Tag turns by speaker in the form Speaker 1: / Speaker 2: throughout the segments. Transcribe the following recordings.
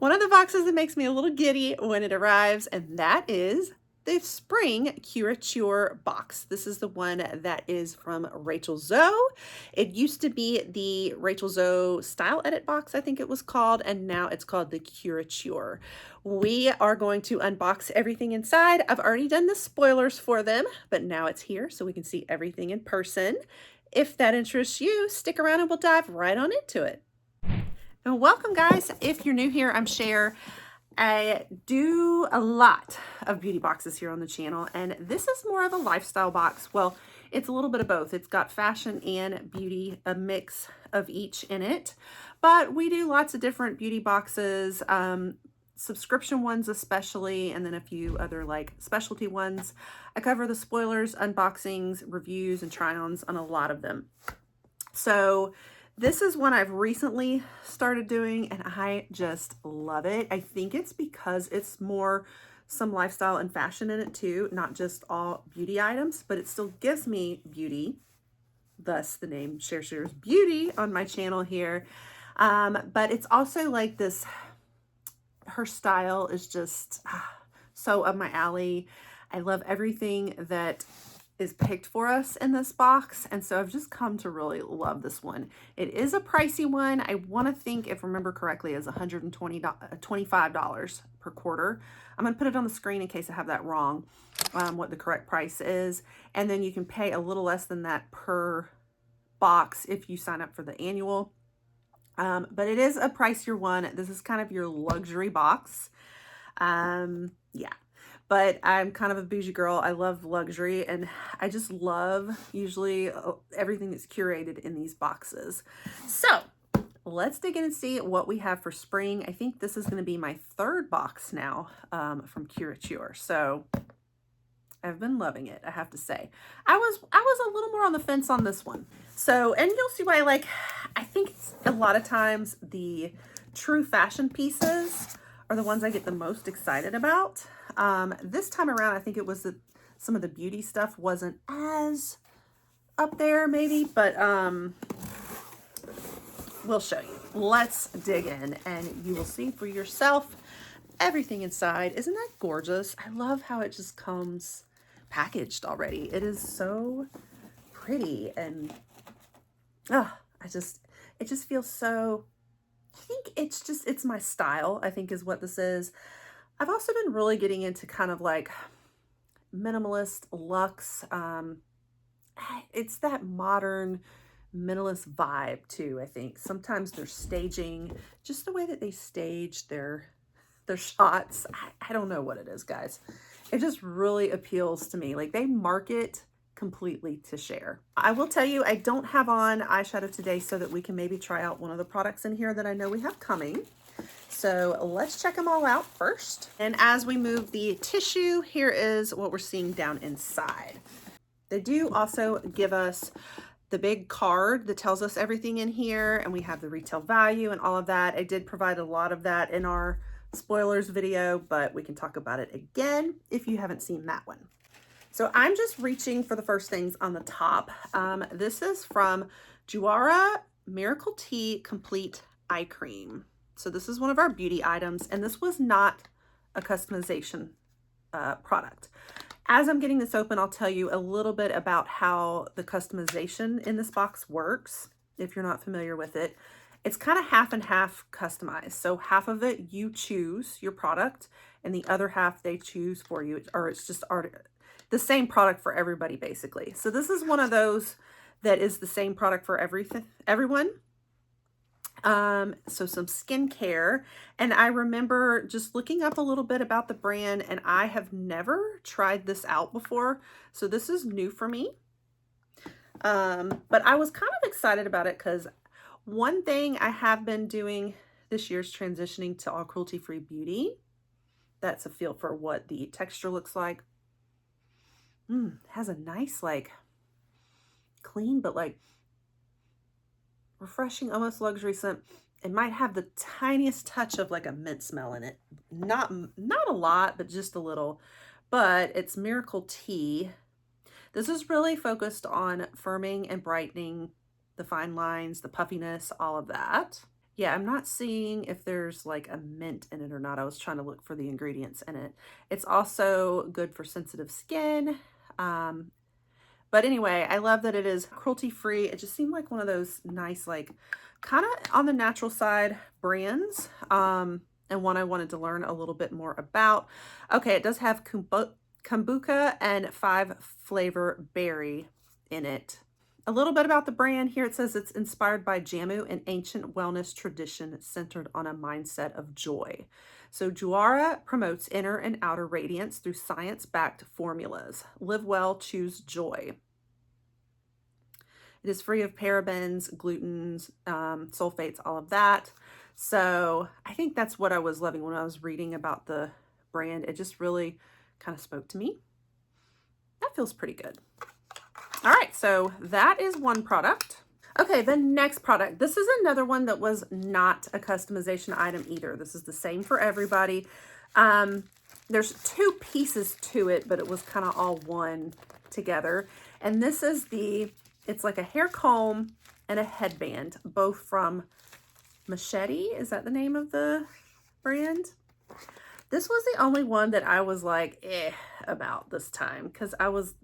Speaker 1: one of the boxes that makes me a little giddy when it arrives, and that is the spring Curateur box. This is the one that is from Rachel Zoe. It used to be the Rachel Zoe Style Edit box, I think it was called, and now it's called the Curateur. We are going to unbox everything inside. I've already done the spoilers for them, but now it's here so we can see everything in person. If that interests you, stick around and we'll dive right on into it. And welcome, guys. If you're new here, I'm Cher. I do a lot of beauty boxes here on the channel, and this is more of a lifestyle box. Well, it's a little bit of both. It's got fashion and beauty, a mix of each in it, but we do lots of different beauty boxes, subscription ones especially, and then a few other like specialty ones. I cover the spoilers, unboxings, reviews, and try-ons on a lot of them. So this is one I've recently started doing, and I just love it. I think it's because it's more some lifestyle and fashion in it too, not just all beauty items, but it still gives me beauty, thus the name Shares Beauty on my channel here. But it's also like this, her style is just so up my alley. I love everything that is picked for us in this box, and so I've just come to really love this one. It is a pricey one. I want to think, if I remember correctly, is $125 per quarter. I'm going to put it on the screen in case I have that wrong, what the correct price is, and then you can pay a little less than that per box if you sign up for the annual. But it is a pricier one. This is kind of your luxury box. Yeah. But I'm kind of a bougie girl. I love luxury, and I just love usually everything that's curated in these boxes. So let's dig in and see what we have for spring. I think this is going to be my third box now from Curateur. So I've been loving it, I have to say. I was a little more on the fence on this one. So, and you'll see why, like, I think a lot of times the true fashion pieces are the ones I get the most excited about. This time around, I think it was that some of the beauty stuff wasn't as up there maybe, but we'll show you. Let's dig in and you will see for yourself everything inside. Isn't that gorgeous? I love how it just comes packaged already. It is so pretty, and it just feels so, I think it's my style, I think is what this is. I've also been really getting into kind of like minimalist luxe. It's that modern minimalist vibe too, I think. Sometimes they're staging, just the way that they stage their shots. I don't know what it is, guys. It just really appeals to me. Like, they market completely to share. I will tell you, I don't have on eyeshadow today so that we can maybe try out one of the products in here that I know we have coming. So let's check them all out first. And as we move the tissue, here is what we're seeing down inside. They do also give us the big card that tells us everything in here, and we have the retail value and all of that. I did provide a lot of that in our spoilers video, but we can talk about it again if you haven't seen that one. So I'm just reaching for the first things on the top. This is from Juara Miracle Tea Complete Eye Cream. So this is one of our beauty items, and this was not a customization product. As I'm getting this open, I'll tell you a little bit about how the customization in this box works, if you're not familiar with it. It's kind of half and half customized. So half of it, you choose your product, and the other half they choose for you, or it's just the same product for everybody, basically. So this is one of those that is the same product for everyone. So some skincare, and I remember just looking up a little bit about the brand, and I have never tried this out before, so this is new for me. But I was kind of excited about it because one thing I have been doing this year is transitioning to all cruelty-free beauty. That's a feel for what the texture looks like. Has a nice, like, clean but like refreshing, almost luxury scent. It might have the tiniest touch of like a mint smell in it. Not a lot, but just a little. But it's Miracle Tea. This is really focused on firming and brightening the fine lines, the puffiness, all of that. Yeah, I'm not seeing if there's like a mint in it or not. I was trying to look for the ingredients in it. It's also good for sensitive skin. Um, but anyway, I love that it is cruelty free. It just seemed like one of those nice, like kind of on the natural side brands. And one I wanted to learn a little bit more about. Okay, it does have kombucha and 5 flavor berry in it. A little bit about the brand here. It says it's inspired by Jamu, an ancient wellness tradition centered on a mindset of joy. So Juara promotes inner and outer radiance through science-backed formulas. Live well, choose joy. It is free of parabens, glutens, sulfates, all of that. So I think that's what I was loving when I was reading about the brand. It just really kind of spoke to me. That feels pretty good. All right, so that is one product. Okay, the next product. This is another one that was not a customization item either. This is the same for everybody. There's 2 pieces to it, but it was kind of all one together. And this is it's like a hair comb and a headband, both from Machete. Is that the name of the brand? This was the only one that I was like, about this time, because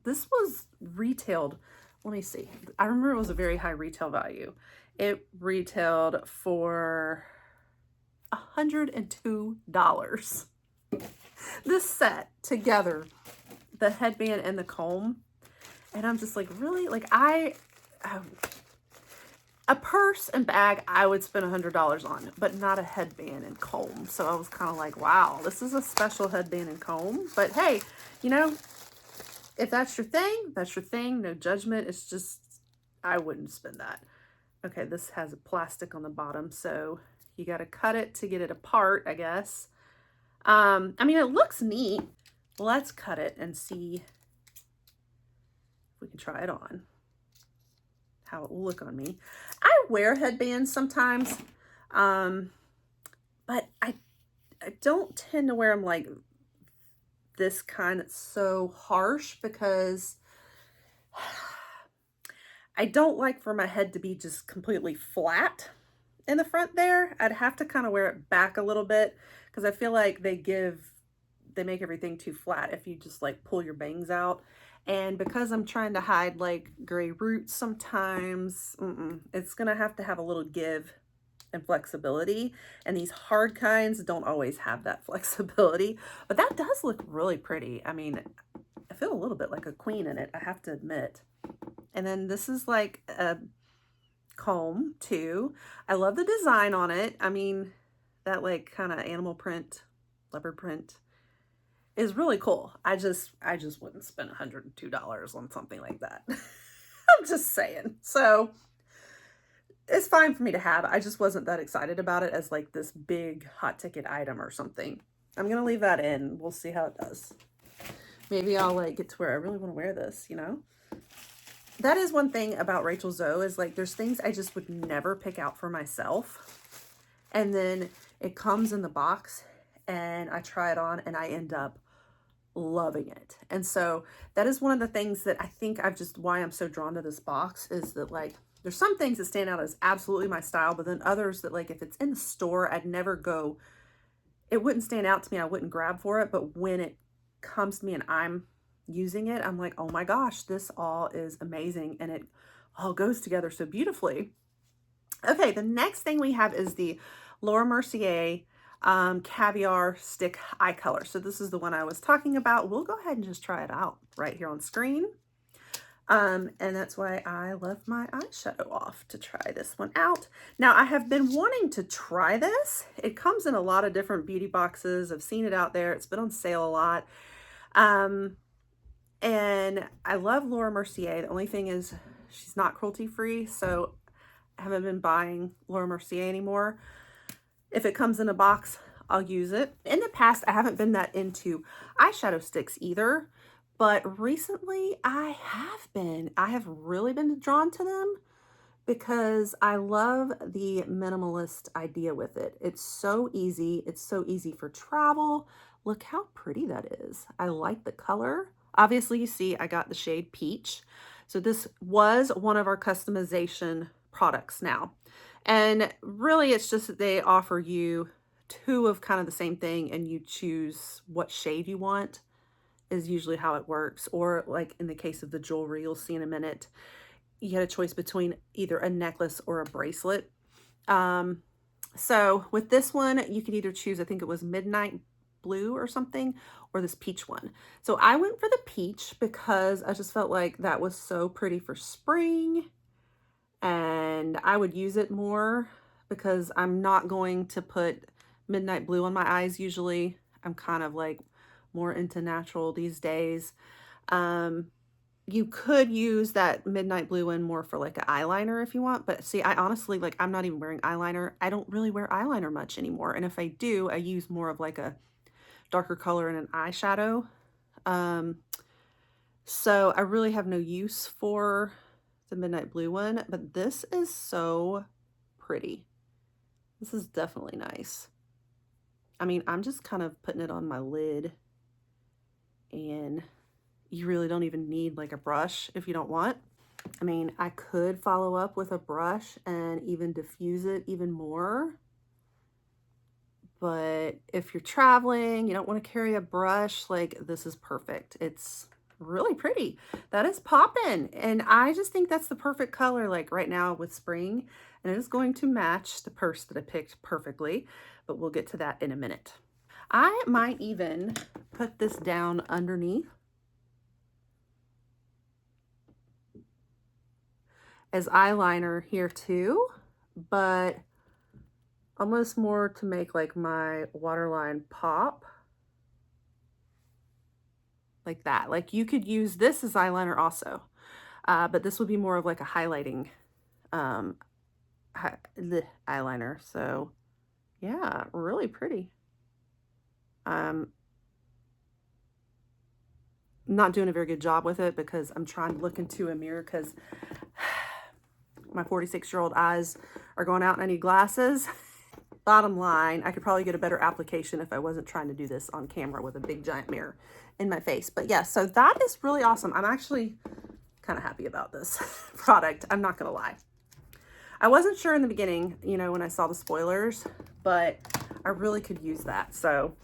Speaker 1: this was retailed. Let me see. I remember it was a very high retail value. It retailed for $102. This set together, the headband and the comb. And I'm just like, really? Like a purse and bag I would spend $100 on, but not a headband and comb. So I was kind of like, wow, this is a special headband and comb. But hey, you know, if that's your thing, that's your thing. No judgment. It's just, I wouldn't spend that. Okay, this has a plastic on the bottom, so you got to cut it to get it apart, I guess. I mean, it looks neat. Let's cut it and see if we can try it on. How it will look on me. I wear headbands sometimes, but I don't tend to wear them like this kind that's so harsh, because I don't like for my head to be just completely flat in the front there. I'd have to kind of wear it back a little bit, because I feel like they make everything too flat if you just like pull your bangs out. And because I'm trying to hide like gray roots sometimes, it's gonna have to have a little give and flexibility. And these hard kinds don't always have that flexibility, but that does look really pretty. I mean, I feel a little bit like a queen in it, I have to admit. And then this is like a comb too. I love the design on it. I mean, that like kind of animal print, leopard print is really cool. I just wouldn't spend $102 on something like that. I'm just saying. So it's fine for me to have. I just wasn't that excited about it as like this big hot ticket item or something. I'm gonna leave that in. We'll see how it does. Maybe I'll like get to where I really want to wear this, you know? That is one thing about Rachel Zoe, is like there's things I just would never pick out for myself. And then it comes in the box and I try it on and I end up loving it. And so that is one of the things that I think why I'm so drawn to this box, is that like there's some things that stand out as absolutely my style, but then others that like if it's in the store, it wouldn't stand out to me. I wouldn't grab for it. But when it comes to me and I'm using it, I'm like, oh my gosh, this all is amazing. And it all goes together so beautifully. Okay, the next thing we have is the Laura Mercier Caviar Stick Eye Color. So this is the one I was talking about. We'll go ahead and just try it out right here on screen. And that's why I left my eyeshadow off to try this one out. Now, I have been wanting to try this. It comes in a lot of different beauty boxes. I've seen it out there. It's been on sale a lot. And I love Laura Mercier. The only thing is she's not cruelty free, so I haven't been buying Laura Mercier anymore. If it comes in a box, I'll use it. In the past, I haven't been that into eyeshadow sticks either, but recently I have really been drawn to them because I love the minimalist idea with it. It's so easy. It's so easy for travel. Look how pretty that is. I like the color. Obviously, you see I got the shade Peach. So this was one of our customization products now. And really it's just that they offer you two of kind of the same thing and you choose what shade you want is usually how it works. Or like in the case of the jewelry, you'll see in a minute, you had a choice between either a necklace or a bracelet. So with this one, you could either choose, I think it was midnight blue or something, or this peach one. So I went for the peach because I just felt like that was so pretty for spring and I would use it more because I'm not going to put midnight blue on my eyes usually. I'm kind of like more into natural these days. You could use that midnight blue one more for like an eyeliner if you want, but see, I honestly, like, I'm not even wearing eyeliner. I don't really wear eyeliner much anymore. And if I do, I use more of like a darker color and an eyeshadow. So I really have no use for the midnight blue one, but this is so pretty. This is definitely nice. I mean, I'm just kind of putting it on my lid, and you really don't even need like a brush if you don't want. I mean, I could follow up with a brush and even diffuse it even more. But if you're traveling, you don't want to carry a brush, like this is perfect. It's really pretty. That is poppin'. And I just think that's the perfect color like right now with spring. And it is going to match the purse that I picked perfectly, but we'll get to that in a minute. I might even put this down underneath as eyeliner here too, but almost more to make like my waterline pop. Like that. Like you could use this as eyeliner also, but this would be more of like a highlighting the eyeliner. So yeah, really pretty. Not doing a very good job with it because I'm trying to look into a mirror because my 46-year-old eyes are going out and I need glasses. Bottom line, I could probably get a better application if I wasn't trying to do this on camera with a big giant mirror in my face. But yeah, so that is really awesome. I'm actually kind of happy about this product. I'm not going to lie. I wasn't sure in the beginning, you know, when I saw the spoilers, but I really could use that. So,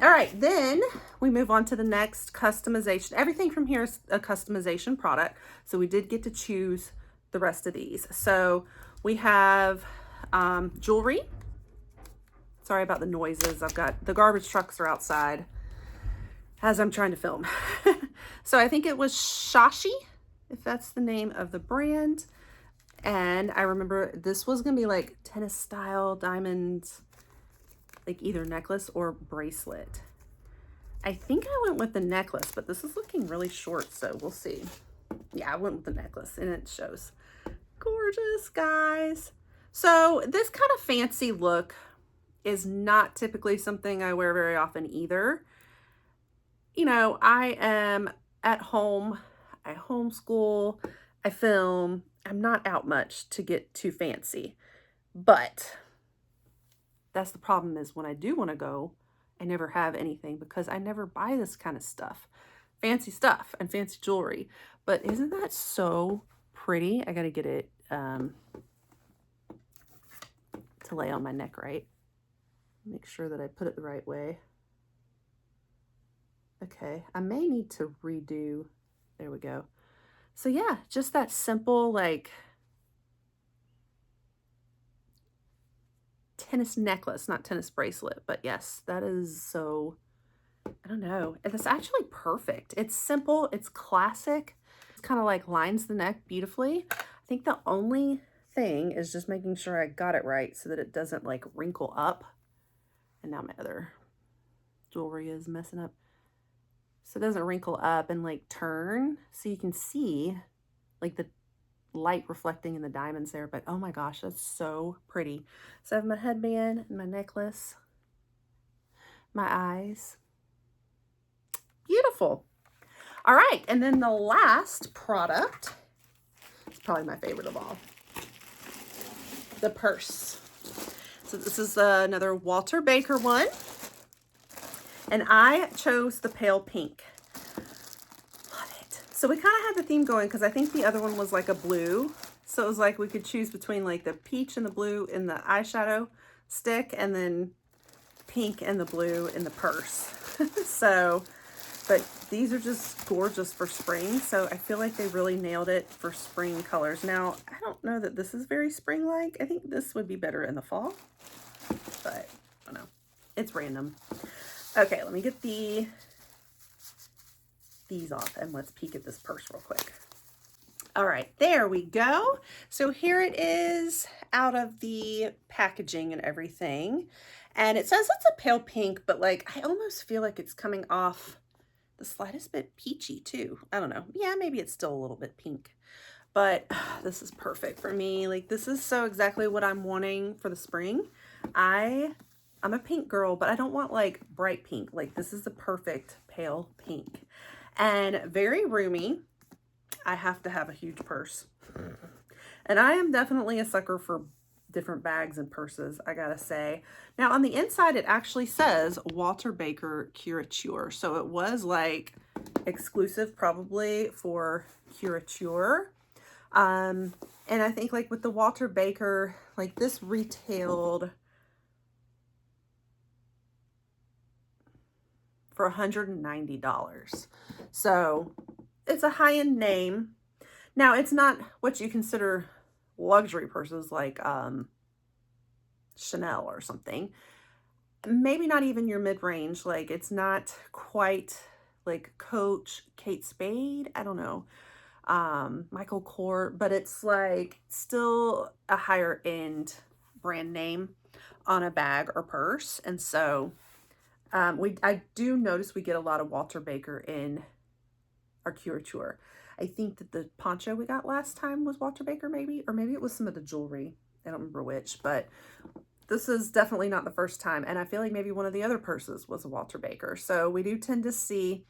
Speaker 1: all right, then we move on to the next customization. Everything from here is a customization product. So we did get to choose the rest of these. So we have jewelry. Sorry about the noises. I've got the garbage trucks are outside as I'm trying to film. So I think it was Shashi, if that's the name of the brand. And I remember this was going to be like tennis style diamonds, like either necklace or bracelet. I think I went with the necklace, but this is looking really short, so we'll see. Yeah, I went with the necklace and it shows. Gorgeous, guys. So this kind of fancy look is not typically something I wear very often either. You know, I am at home, I homeschool, I film. I'm not out much to get too fancy, but that's the problem is when I do want to go, I never have anything because I never buy this kind of stuff, fancy stuff and fancy jewelry. But isn't that so pretty? I got to get it to lay on my neck right. Make sure that I put it the right way. Okay, I may need to redo. There we go. So yeah, just that simple like tennis necklace, not tennis bracelet, but yes, that is so, I don't know. It's actually perfect. It's simple, it's classic. It's kind of like lines the neck beautifully. I think the only thing is just making sure I got it right so that it doesn't like wrinkle up. And now my other jewelry is messing up. So it doesn't wrinkle up and like turn. So you can see like the light reflecting in the diamonds there. But oh my gosh, that's so pretty. So I have my headband and my necklace, my eyes. Beautiful. All right. And then the last product is probably my favorite of all. The purse. So this is another Walter Baker one. And I chose the pale pink. Love it. So we kind of had the theme going because I think the other one was like a blue. So it was like we could choose between like the peach and the blue in the eyeshadow stick and then pink and the blue in the purse. So, but these are just gorgeous for spring. So I feel like they really nailed it for spring colors. Now, I don't know that this is very spring-like. I think this would be better in the fall, but I don't know. It's random. Okay, let me get these off and let's peek at this purse real quick. All right, there we go. So here it is out of the packaging and everything. And it says it's a pale pink, but like I almost feel like it's coming off the slightest bit peachy too. I don't know. Yeah, maybe it's still a little bit pink, but this is perfect for me. Like this is so exactly what I'm wanting for the spring. I'm a pink girl, but I don't want like bright pink. Like this is the perfect pale pink and very roomy. I have to have a huge purse. And I am definitely a sucker for different bags and purses, I gotta say. Now on the inside, it actually says Walter Baker Curateur. So it was like exclusive probably for Curateur. And I think like with the Walter Baker, like this retailed for $190. So it's a high-end name. Now it's not what you consider luxury purses like Chanel or something. Maybe not even your mid-range. Like it's not quite like Coach, Kate Spade, I don't know, Michael Kors, but it's like still a higher end brand name on a bag or purse. And so I do notice we get a lot of Walter Baker in our Curateur. I think that the poncho we got last time was Walter Baker maybe, or maybe it was some of the jewelry. I don't remember which, but this is definitely not the first time. And I feel like maybe one of the other purses was a Walter Baker. So we do tend to see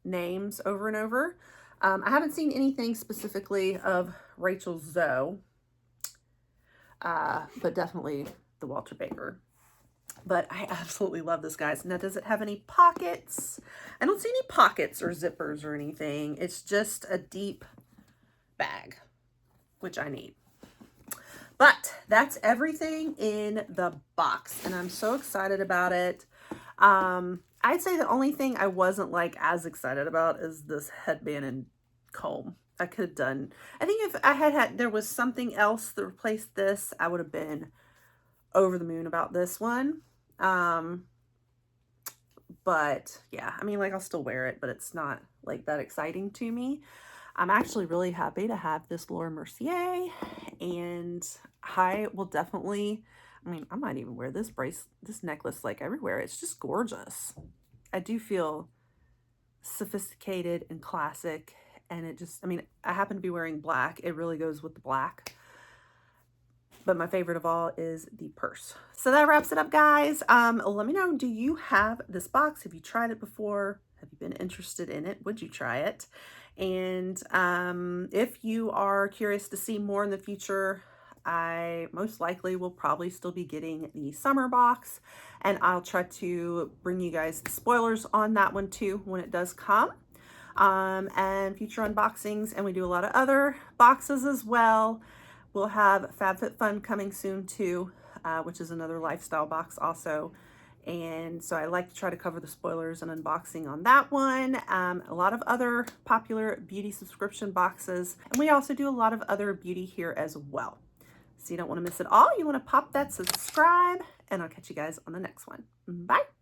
Speaker 1: names over and over. I haven't seen anything specifically of Rachel Zoe, but definitely the Walter Baker. But I absolutely love this, guys. Now, does it have any pockets? I don't see any pockets or zippers or anything. It's just a deep bag, which I need. But that's everything in the box, and I'm so excited about it. I'd say the only thing I wasn't like as excited about is this headband and comb. I could have done, I think if I had there was something else that replaced this, I would have been over the moon about this one. But yeah, I mean, like I'll still wear it, but it's not like that exciting to me. I'm actually really happy to have this Laura Mercier, and I will definitely, I mean, I might even wear this necklace like everywhere. It's just gorgeous. I do feel sophisticated and classic, and it just, I mean, I happen to be wearing black. It really goes with the black. But my favorite of all is the purse. So that wraps it up, guys. Let me know, do you have this box? Have you tried it before? Have you been interested in it? Would you try it? And if you are curious to see more in the future, I most likely will probably still be getting the summer box, and I'll try to bring you guys the spoilers on that one too when it does come. And future unboxings, and we do a lot of other boxes as well. We'll have FabFitFun coming soon too, which is another lifestyle box also. And so I like to try to cover the spoilers and unboxing on that one. A lot of other popular beauty subscription boxes. And we also do a lot of other beauty here as well. So you don't want to miss it all. You want to pop that subscribe, and I'll catch you guys on the next one. Bye.